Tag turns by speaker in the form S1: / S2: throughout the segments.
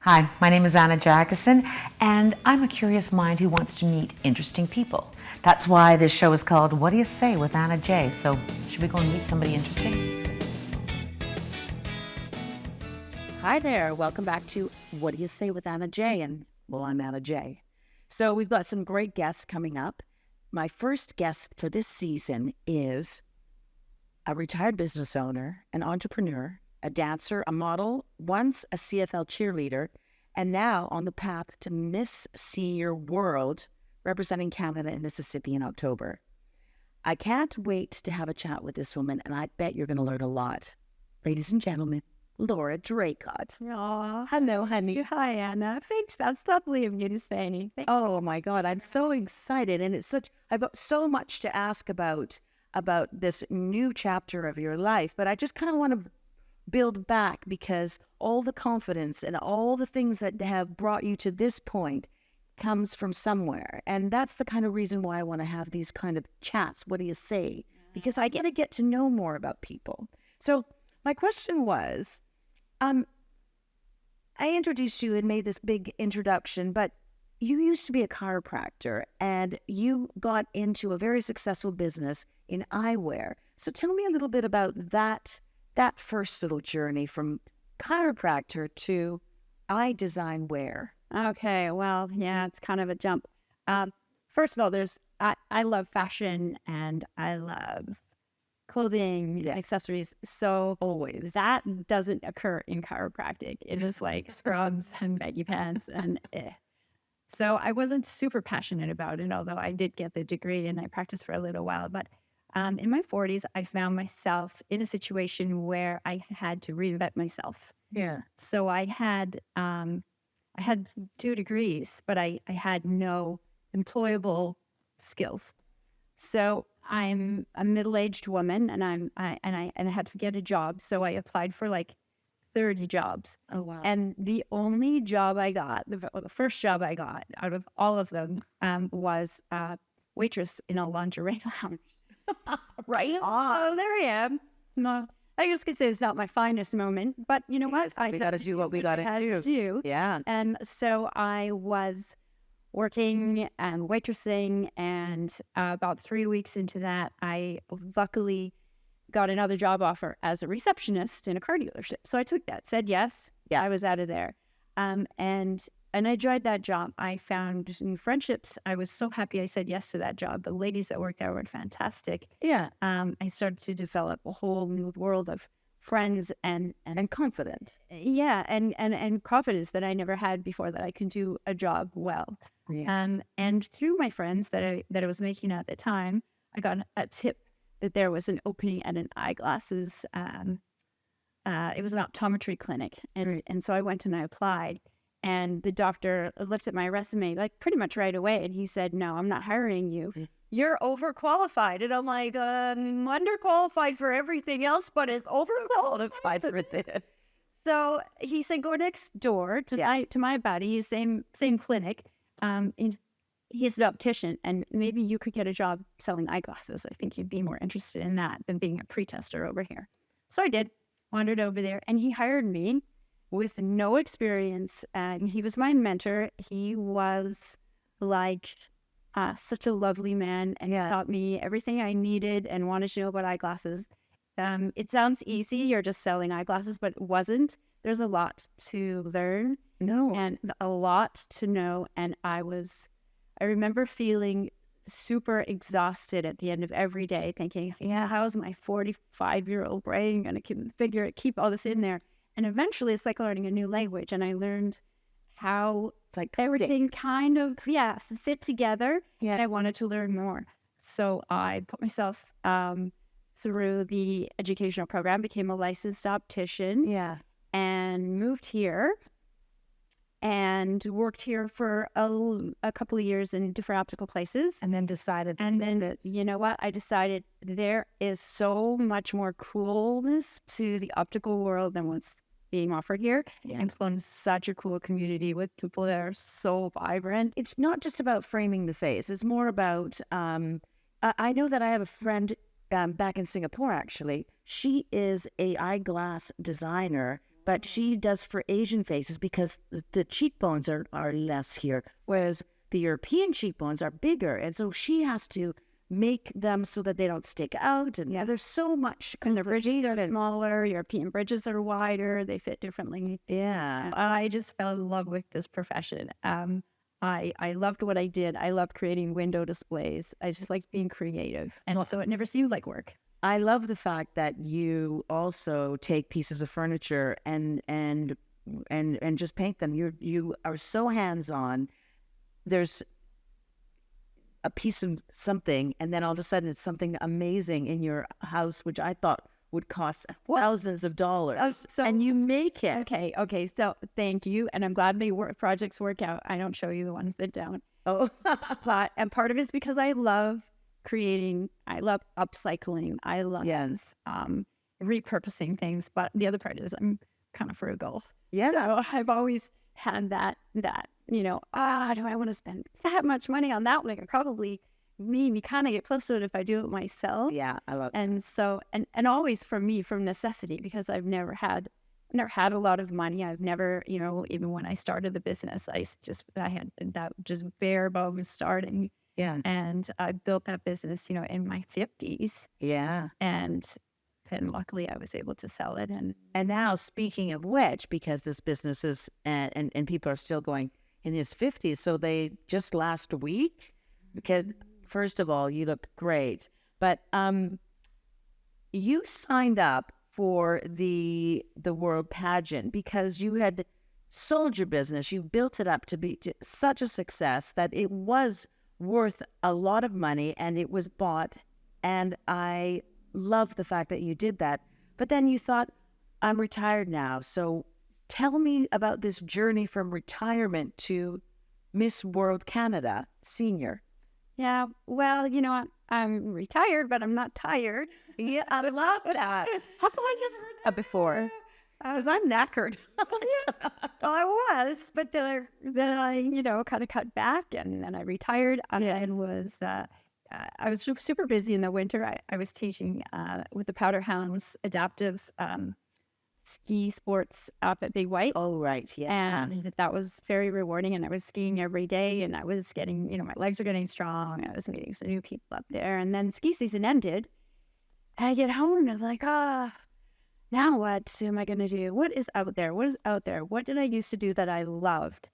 S1: Hi, my name is Jacyszyn, and I'm a curious mind who wants to meet interesting people. That's why this show is called Whattaya Say with Anna J. So, should we go and meet somebody interesting?
S2: Hi there, welcome back to Whattaya Say with Anna J. And, well, I'm Anna J. So we've got some great guests coming up. My first guest for this season is a retired business owner, an entrepreneur, a dancer, a model, once a CFL cheerleader, and now on the path to Miss Senior World, representing Canada and Mississippi in October. I can't wait to have a chat with this woman, and I bet you're going to learn a lot. Ladies and gentlemen, Laura Draycott.
S3: Aw.
S2: Hello, honey.
S3: Hi, Anna. Thanks. That's lovely of you to say.
S2: Oh my God, I'm so excited, and I've got so much to ask about this new chapter of your life, but I just kind of want to build back because all the confidence and all the things that have brought you to this point comes from somewhere, and that's the kind of reason why I want to have these kind of chats. What do you say? Because I get to know more about people. So my question was, I introduced you and made this big introduction, but you used to be a chiropractor and you got into a very successful business in eyewear. So tell me a little bit about that first little journey from chiropractor to eye design wear.
S3: Okay. Well, yeah, it's kind of a jump. First of all, I love fashion and I love clothing,
S2: Yes.
S3: accessories. So
S2: Always.
S3: that doesn't occur in chiropractic. It is like scrubs and baggy pants and So I wasn't super passionate about it, although I did get the degree and I practiced for a little while. But in my 40s, I found myself in a situation where I had to reinvent myself.
S2: Yeah.
S3: So I had 2 degrees, but I had no employable skills. So I'm a middle-aged woman, and I had to get a job. So I applied for like 30 jobs.
S2: Oh wow.
S3: And the only job I got, the first job I got out of all of them, was waitress in a lingerie lounge.
S2: Right on.
S3: So there I am. No, I guess could say it's not my finest moment, but you know what?
S2: We got to do what we got to
S3: do.
S2: Yeah.
S3: And so I was working and waitressing, and about 3 weeks into that, I luckily got another job offer as a receptionist in a car dealership. So I took that, said yes.
S2: Yeah.
S3: I was out of there. And I enjoyed that job. I found new friendships. I was so happy I said yes to that job. The ladies that worked there were fantastic.
S2: Yeah.
S3: I started to develop a whole new world of friends and
S2: confident.
S3: yeah, and confidence that I never had before, that I can do a job well.
S2: Yeah.
S3: And through my friends that I was making at the time, I got a tip that there was an opening at an eyeglasses. It was an optometry clinic, and so I went and I applied. And the doctor looked at my resume like pretty much right away, and he said, "No, I'm not hiring you. You're overqualified." And I'm like, I'm underqualified for everything else, but it's overqualified for this. So he said, "Go next door to my buddy, same clinic. And he's an optician, and maybe you could get a job selling eyeglasses. I think you'd be more interested in that than being a pre-tester over here." So I did, wandered over there, and he hired me with no experience, and he was my mentor. He was like such a lovely man, and taught me everything I needed and wanted to know about eyeglasses. It sounds easy, you're just selling eyeglasses, but it wasn't. There's a lot to learn.
S2: No.
S3: And a lot to know. And I remember feeling super exhausted at the end of every day, thinking, yeah, how is my 45-year-old brain going to keep all this in there? And eventually it's like learning a new language. And I learned how
S2: It's like
S3: everything kind of, fit together.
S2: Yeah.
S3: And I wanted to learn more. So I put myself through the educational program, became a licensed optician.
S2: Yeah.
S3: And moved here and worked here for a couple of years in different optical places.
S2: And then decided.
S3: And then, you know what? I decided there is so much more coolness to the optical world than what's being offered here.
S2: Yeah.
S3: And it's such a cool community with people that are so vibrant.
S2: It's not just about framing the face. It's more about, I know that I have a friend back in Singapore, actually. She is a eyeglass designer but she does for Asian faces because the cheekbones are less here, whereas the European cheekbones are bigger, and so she has to make them so that they don't stick out. And there's so much.
S3: And the bridges are smaller. European bridges are wider. They fit differently.
S2: Yeah.
S3: I just fell in love with this profession. I loved what I did. I loved creating window displays. I just liked being creative, and also it never seemed like work.
S2: I love the fact that you also take pieces of furniture and just paint them. You are so hands-on. There's a piece of something, and then all of a sudden it's something amazing in your house, which I thought would cost thousands of dollars. And you make it.
S3: Okay. So thank you, and I'm glad projects work out. I don't show you the ones that don't.
S2: Oh,
S3: And part of it's because I love creating. I love upcycling. I love repurposing things. But the other part is I'm kind of frugal.
S2: yeah.
S3: So I've always had that do I want to spend that much money on that? Like, I probably maybe kind of get close to it if I do it myself.
S2: Yeah, I love it.
S3: And so, and always from necessity, because I've never had a lot of money. I've never, even when I started the business, I had that just bare bones starting.
S2: Yeah.
S3: And I built that business, in my 50s.
S2: Yeah.
S3: And luckily I was able to sell it.
S2: And now, speaking of which, because this business is, and people are still going in his 50s, so they just last week, because first of all, you look great, but you signed up for the world pageant because you had sold your business. You built it up to be such a success that it was worth a lot of money, and it was bought. And I love the fact that you did that. But then you thought, I'm retired now. So tell me about this journey from retirement to Miss World Canada Senior.
S3: Yeah, well, I'm retired, but I'm not tired.
S2: Yeah, I love that.
S3: How come I never heard that
S2: Before.
S3: Because I'm knackered. Well, I was, but then I, kind of cut back, and then I retired. And was I was super busy in the winter. I was teaching with the Powder Hounds adaptive ski sports up at Big White.
S2: Oh, right. Yeah.
S3: And that was very rewarding. And I was skiing every day, and I was getting, my legs are getting strong. I was meeting some new people up there. And then ski season ended, and I get home, and I'm like, now what am I going to do? What is out there? What did I used to do that I loved?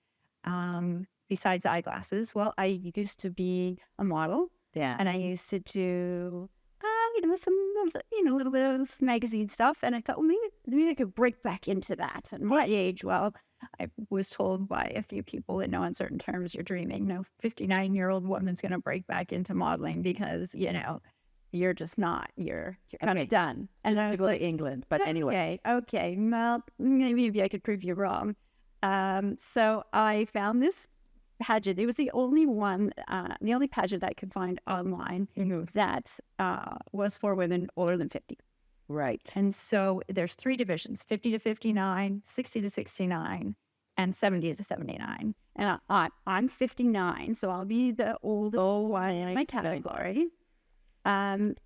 S3: Besides eyeglasses? Well, I used to be a model.
S2: Yeah.
S3: And I used to do, some, a little bit of magazine stuff. And I thought, well, maybe I could break back into that. And what age? Well, I was told by a few people in no uncertain terms, you're dreaming. No 59-year-old woman's going to break back into modeling because, you're just not. You're kind of done. And I was
S2: to go to England. But anyway.
S3: Okay. Well, maybe I could prove you wrong. So I found this pageant. It was the only one, the only pageant I could find online that was for women older than 50.
S2: Right.
S3: And so there's 3 divisions: 50 to 59, 60 to 69, and 70 to 79. And I'm 59, so I'll be the oldest one in my category. And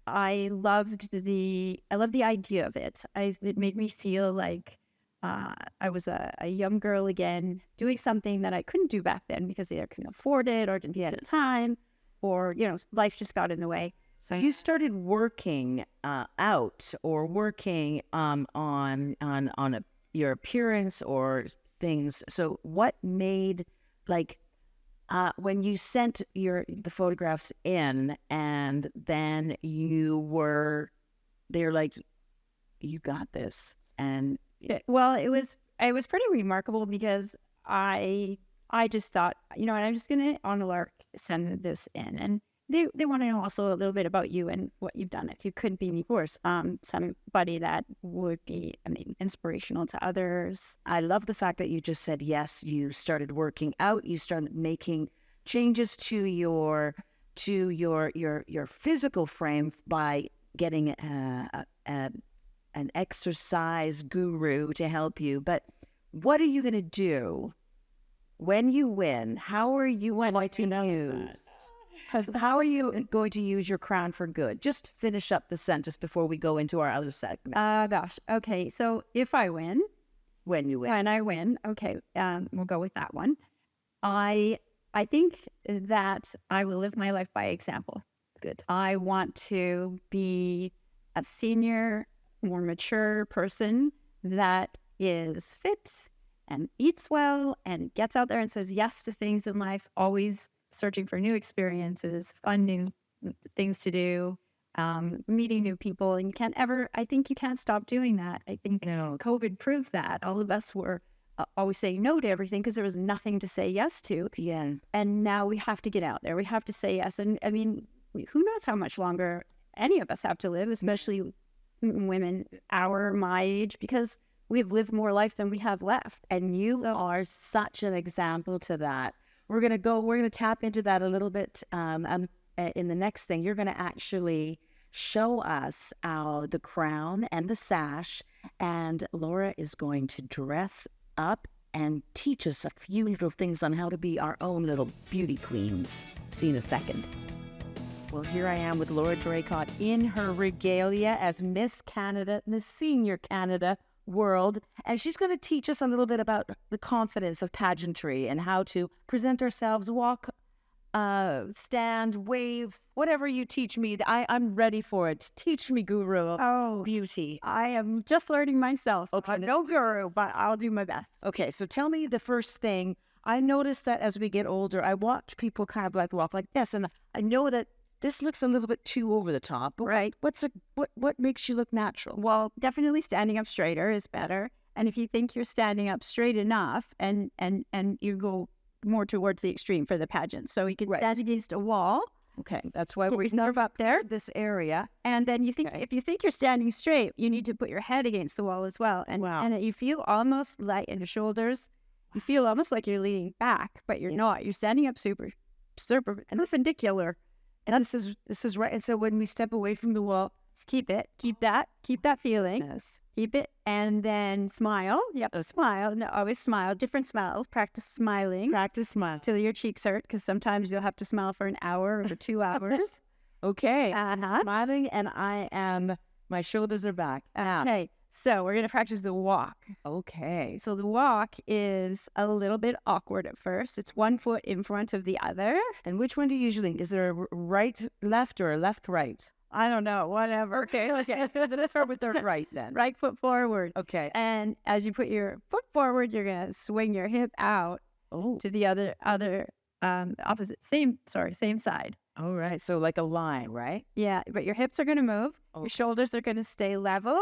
S3: I loved the idea of it. It made me feel like I was a young girl again, doing something that I couldn't do back then because either couldn't afford it or didn't have the time, or life just got in the way.
S2: So you started working out or working on your appearance or things. So what made when you sent the photographs in, and then they're like, you got this. And
S3: well, it was pretty remarkable because I just thought, I'm just gonna on a lark send this in, and they want to know also a little bit about you and what you've done. If you could be, of course, somebody that would be, inspirational to others.
S2: I love the fact that you just said yes. You started working out. You started making changes to your physical frame by getting an exercise guru to help you. But what are you going to do when you win? How are you going to use? How are you going to use your crown for good? Just finish up the sentence before we go into our other segment.
S3: Gosh. Okay. So if I win,
S2: When you win.
S3: when I win, okay, we'll go with that one. I think that I will live my life by example.
S2: Good.
S3: I want to be a senior, more mature person that is fit and eats well and gets out there and says yes to things in life, always searching for new experiences, fun new things to do, meeting new people. And I think you can't stop doing that. I think COVID proved that. All of us were always saying no to everything because there was nothing to say yes to.
S2: Yeah.
S3: And now we have to get out there. We have to say yes. And I mean, who knows how much longer any of us have to live, especially women my age, because we've lived more life than we have left.
S2: And you are such an example to that. We're going to tap into that a little bit in the next thing. You're going to actually show us the crown and the sash, and Laura is going to dress up and teach us a few little things on how to be our own little beauty queens. See you in a second. Well, here I am with Laura Draycott in her regalia as Miss Canada, Miss Senior Canada world, and she's going to teach us a little bit about the confidence of pageantry and how to present ourselves, walk, stand, wave, whatever you teach me. I'm ready for it. Teach me, guru of beauty.
S3: I am just learning myself.
S2: Okay,
S3: I'm no guru, but I'll do my best.
S2: Okay, so tell me the first thing. I noticed that as we get older, I watch people kind of like walk like this, and I know that this looks a little bit too over the top. But
S3: Right.
S2: What makes you look natural?
S3: Well, definitely standing up straighter is better. And if you think you're standing up straight enough and you go more towards the extreme for the pageant. So you can stand against a wall.
S2: Okay, that's why
S3: Put
S2: we're
S3: your nerve up there.
S2: this area.
S3: And then you think if you think you're standing straight, you need to put your head against the wall as well. And and you feel almost light in your shoulders. You feel almost like you're leaning back, but you're not. You're standing up super perpendicular.
S2: And this is right. And so when we step away from the wall,
S3: Just keep it. Keep that feeling.
S2: yes.
S3: Keep it. And then smile. You have to smile. No, always smile. Different smiles. Practice smiling
S2: Practice smile.
S3: till your cheeks hurt, because sometimes you'll have to smile for an hour or 2 hours.
S2: Okay.
S3: Uh-huh.
S2: Smiling, and my shoulders are back.
S3: Okay. So we're going to practice the walk.
S2: Okay.
S3: So the walk is a little bit awkward at first. It's one foot in front of the other.
S2: And which one do you usually, is there a right, left, or a left, right?
S3: I don't know. Whatever.
S2: Okay. Let's start with the right then.
S3: Right foot forward.
S2: Okay.
S3: And as you put your foot forward, you're going to swing your hip out to the other opposite, same side.
S2: All right. So like a line, right?
S3: Yeah, but your hips are going to move. Your shoulders are going to stay level,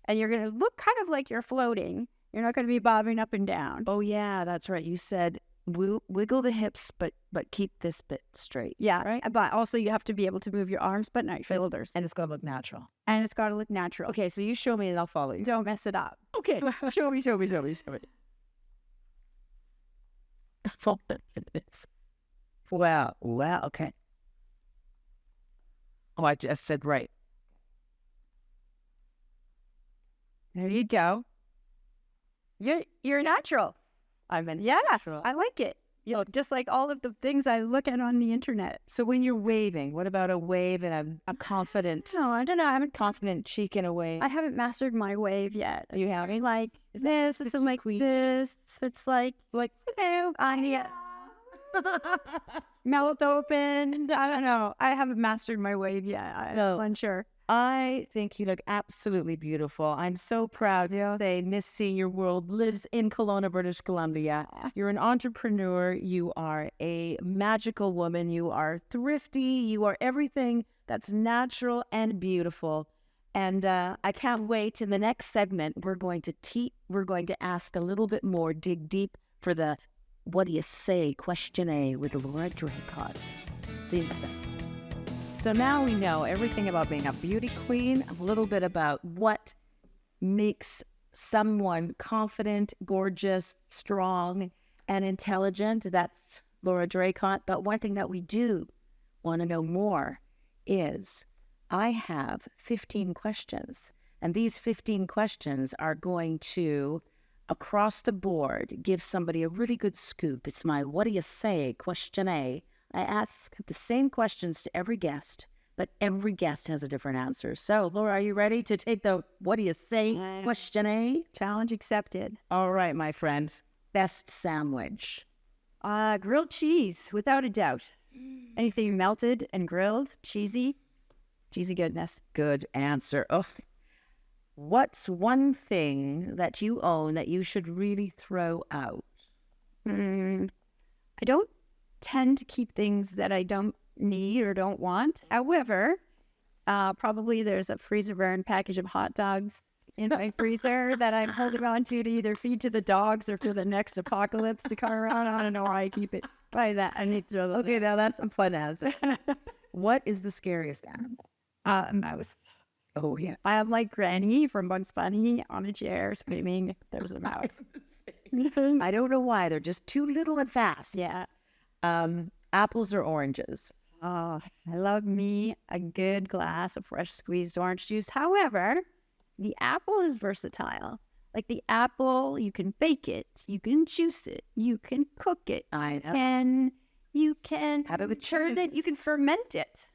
S3: and you're going to look kind of like you're floating. You're not going to be bobbing up and down.
S2: Oh yeah, that's right. You said wiggle the hips, but keep this bit straight.
S3: Yeah,
S2: right.
S3: But also you have to be able to move your arms, but not your shoulders.
S2: And it's going to look natural.
S3: And it's got to look natural.
S2: Okay, so you show me and I'll follow you.
S3: Don't mess it up.
S2: Okay, show me. Wow, okay. Oh, I just said right.
S3: There you go. You're natural.
S2: I'm in.
S3: Yeah,
S2: natural.
S3: I like it. You know, just like all of the things I look at on the internet.
S2: So when you're waving, what about a wave and a confident,
S3: No, I don't know. I haven't
S2: confident cheek in a wave?
S3: I haven't mastered my wave yet.
S2: Are you having?
S3: Like this, it's like this. It's like hello, Anya. Mouth open. I don't know. I haven't mastered my wave yet. I'm unsure.
S2: I think you look absolutely beautiful. I'm so proud to say Miss Senior World lives in Kelowna, British Columbia. You're an entrepreneur. You are a magical woman. You are thrifty. You are everything that's natural and beautiful. And I can't wait. In the next segment, we're going to ask a little bit more, dig deep for the What Do You Say? Question A with Laura Draycott. See you in a second. So now we know everything about being a beauty queen, a little bit about what makes someone confident, gorgeous, strong, and intelligent. That's Laura Draycott. But one thing that we do want to know more is I have 15 questions. And these 15 questions are going to, across the board, give somebody a really good scoop. It's my What Do You Say? Question A I ask the same questions to every guest, but every guest has a different answer. So, Laura, are you ready to take the what do you say question A?
S3: Challenge accepted.
S2: All right, my friend. Best sandwich.
S3: Grilled cheese, without a doubt. Anything melted and grilled, cheesy goodness.
S2: Good answer. Oh, what's one thing that you own that you should really throw out?
S3: I don't tend to keep things that I don't need or don't want. However, probably there's a freezer burn package of hot dogs in my freezer that I'm holding on to either feed to the dogs or for the next apocalypse to come around. I don't know why I keep it by that. I need to throw those.
S2: Okay, now that's a fun answer. What is the scariest animal?
S3: A mouse.
S2: Oh, yeah.
S3: I am like Granny from Bugs Bunny on a chair screaming, there's a mouse.
S2: I don't know why. They're just too little and fast.
S3: Yeah.
S2: Apples or oranges?
S3: Oh, I love me a good glass of fresh squeezed orange juice. However, the apple is versatile. Like the apple, you can bake it, you can juice it, you can cook it.
S2: I know.
S3: You can
S2: Have it with
S3: churn it, you can ferment it.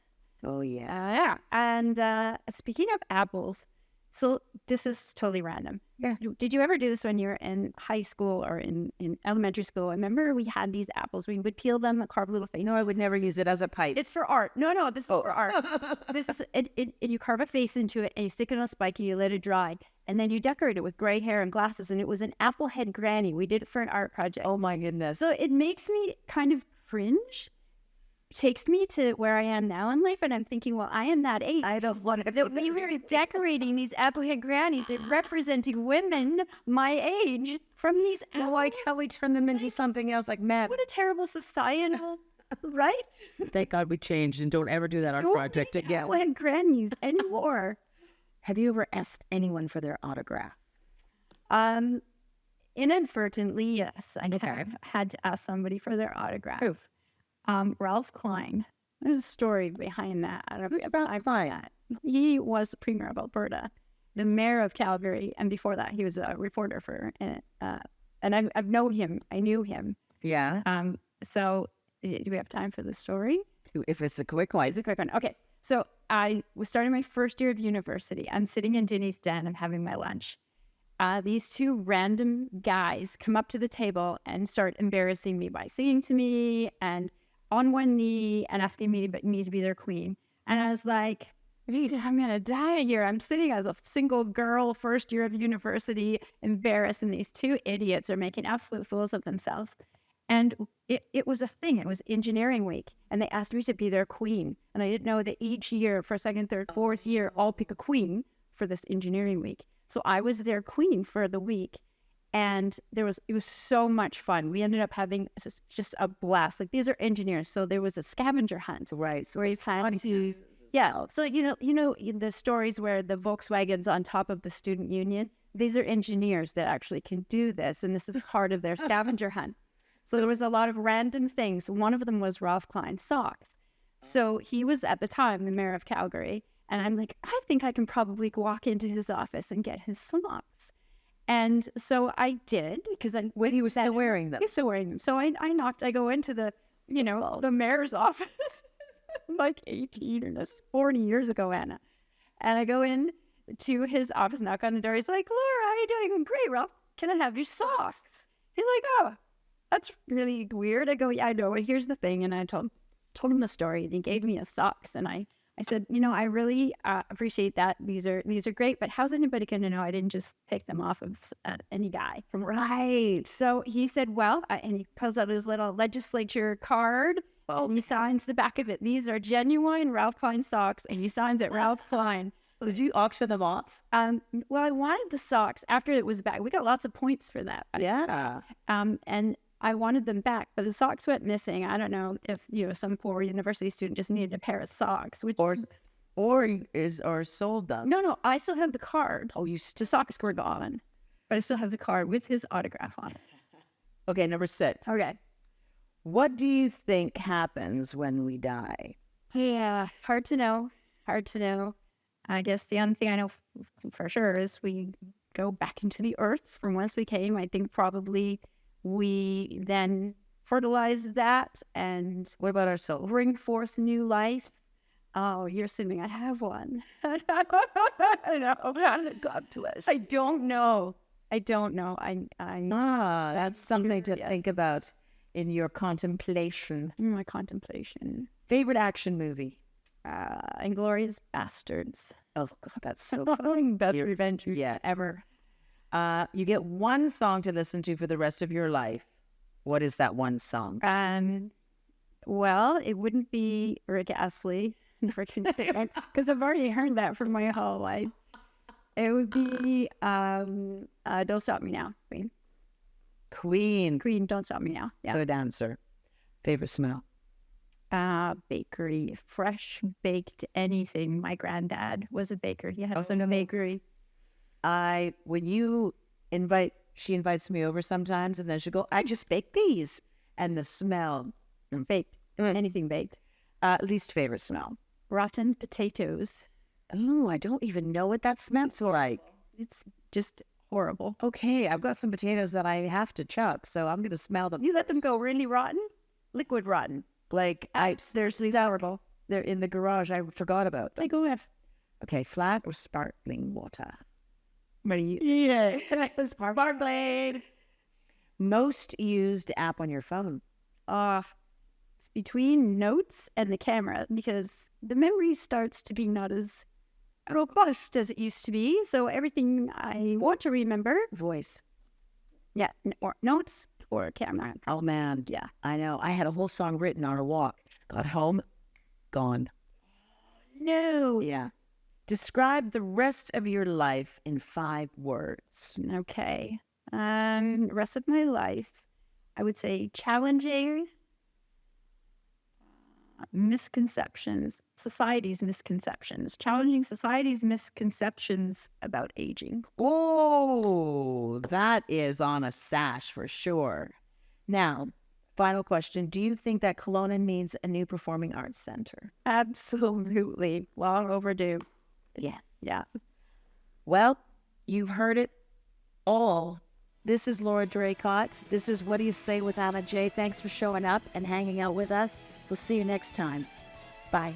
S2: Oh, yeah.
S3: Yeah. And speaking of apples, so this is totally random.
S2: Yeah.
S3: Did you ever do this when you were in high school or in elementary school? I remember we had these apples. We would peel them and carve little faces.
S2: No, I would never use it as a pipe.
S3: It's for art. No, this is for art. This is it, you carve a face into it and you stick it on a spike and you let it dry. And then you decorate it with gray hair and glasses. And it was an apple head granny. We did it for an art project.
S2: Oh, my goodness.
S3: So it makes me kind of cringe. Takes me to where I am now in life, and I'm thinking, well, I am that age.
S2: I don't want to.
S3: We were decorating these applehead grannies and representing women my age from these.
S2: Why can't we turn them into something else like men?
S3: What a terrible societal, right?
S2: Thank God we changed and don't ever do that art project again.
S3: Applehead grannies anymore.
S2: Have you ever asked anyone for their autograph?
S3: Inadvertently, yes. I have had to ask somebody for their autograph. Ralph Klein. There's a story behind that. I don't know if we have time for that. He was the premier of Alberta, the mayor of Calgary, and before that, he was a reporter for. And I've known him. I knew him.
S2: Yeah.
S3: So, do we have time for the story?
S2: If it's a quick one.
S3: It's a quick one. Okay. So I was starting my first year of university. I'm sitting in Denny's den. I'm having my lunch. These two random guys come up to the table and start embarrassing me by singing to me and on one knee and asking me to be their queen. And I was like, I'm going to die here. I'm sitting as a single girl, first year of university, embarrassed, and these two idiots are making absolute fools of themselves. And it was a thing. It was engineering week. And they asked me to be their queen. And I didn't know that each year, for second, third, fourth year, all pick a queen for this engineering week. So I was their queen for the week. And it was so much fun. We ended up having just a blast. Like, these are engineers. So there was a scavenger hunt.
S2: Right.
S3: Where you had to, yeah. So, you know, the stories where the Volkswagen's on top of the student union, these are engineers that actually can do this. And this is part of their scavenger hunt. So there was a lot of random things. One of them was Ralph Klein's socks. So he was at the time the mayor of Calgary. And I'm like, I think I can probably walk into his office and get his socks. And so I did, because
S2: when he was still wearing them.
S3: He was still wearing them. So I go into the, the mayor's office, like 18 or 40 years ago, Anna. And I go in to his office, knock on the door. He's like, Laura, how are you doing? Great, Ralph. Can I have your socks? He's like, oh, that's really weird. I go, yeah, I know. And here's the thing. And I told him the story, and he gave me his socks. And I said, I really appreciate that. These are great, but how's anybody going to know I didn't just pick them off of any guy?
S2: Right.
S3: So he said, well, and he pulls out his little legislature card, and he signs the back of it. These are genuine Ralph Klein socks, and he signs it Ralph Klein.
S2: So did you auction them off?
S3: Well, I wanted the socks after it was back. We got lots of points for that.
S2: Yeah.
S3: And I wanted them back, but the socks went missing. I don't know if some poor university student just needed a pair of socks, which
S2: or sold them.
S3: No, I still have the card.
S2: Oh,
S3: the socks were gone, but I still have the card with his autograph on it.
S2: Okay, number 6.
S3: Okay,
S2: what do you think happens when we die?
S3: Yeah, hard to know. I guess the only thing I know for sure is we go back into the earth from whence we came. I think probably we then fertilize that and
S2: What about our soul?
S3: bring forth new life. Oh, you're assuming I have one. I know. God bless. I don't know.
S2: That's something to think about in your contemplation.
S3: My contemplation.
S2: Favorite action movie?
S3: Inglorious Bastards.
S2: Oh God, that's so fun.
S3: Best revenge
S2: Yes.
S3: ever.
S2: You get one song to listen to for the rest of your life. What is that one song?
S3: Well, it wouldn't be Rick Astley, because I've already heard that for my whole life. It would be Don't Stop Me Now, Queen.
S2: Queen.
S3: Don't Stop Me Now. Yeah.
S2: Good answer. Favorite smell?
S3: Bakery, fresh baked anything. My granddad was a baker. He had some bakery.
S2: When she invites me over sometimes, and then she'll go, I just baked these. And the smell.
S3: Baked. Anything baked.
S2: Least favorite smell?
S3: Rotten potatoes.
S2: Oh, I don't even know what that smells like.
S3: It's just horrible.
S2: Okay, I've got some potatoes that I have to chuck, so I'm going to smell them.
S3: You let them go really rotten? Liquid rotten.
S2: Like, they're
S3: horrible.
S2: They're in the garage. I forgot about them.
S3: I go with.
S2: Okay, flat or sparkling water?
S3: What are you? Yeah, sparkling.
S2: Most used app on your phone?
S3: It's between notes and the camera, because the memory starts to be not as robust as it used to be. So everything I want to remember,
S2: Voice.
S3: yeah, or notes or camera.
S2: Oh, man.
S3: Yeah.
S2: I know. I had a whole song written on a walk. Got home, gone.
S3: No.
S2: Yeah. Describe the rest of your life in 5 words.
S3: Okay. Rest of my life, I would say challenging misconceptions, challenging society's misconceptions about aging.
S2: Oh, that is on a sash for sure. Now, final question. Do you think that Kelowna needs a new performing arts center?
S3: Absolutely. Long overdue.
S2: Yes.
S3: Yeah.
S2: Well, you've heard it all. This is Laura Draycott. This is What Do You Say with Anna J. Thanks for showing up and hanging out with us. We'll see you next time. Bye.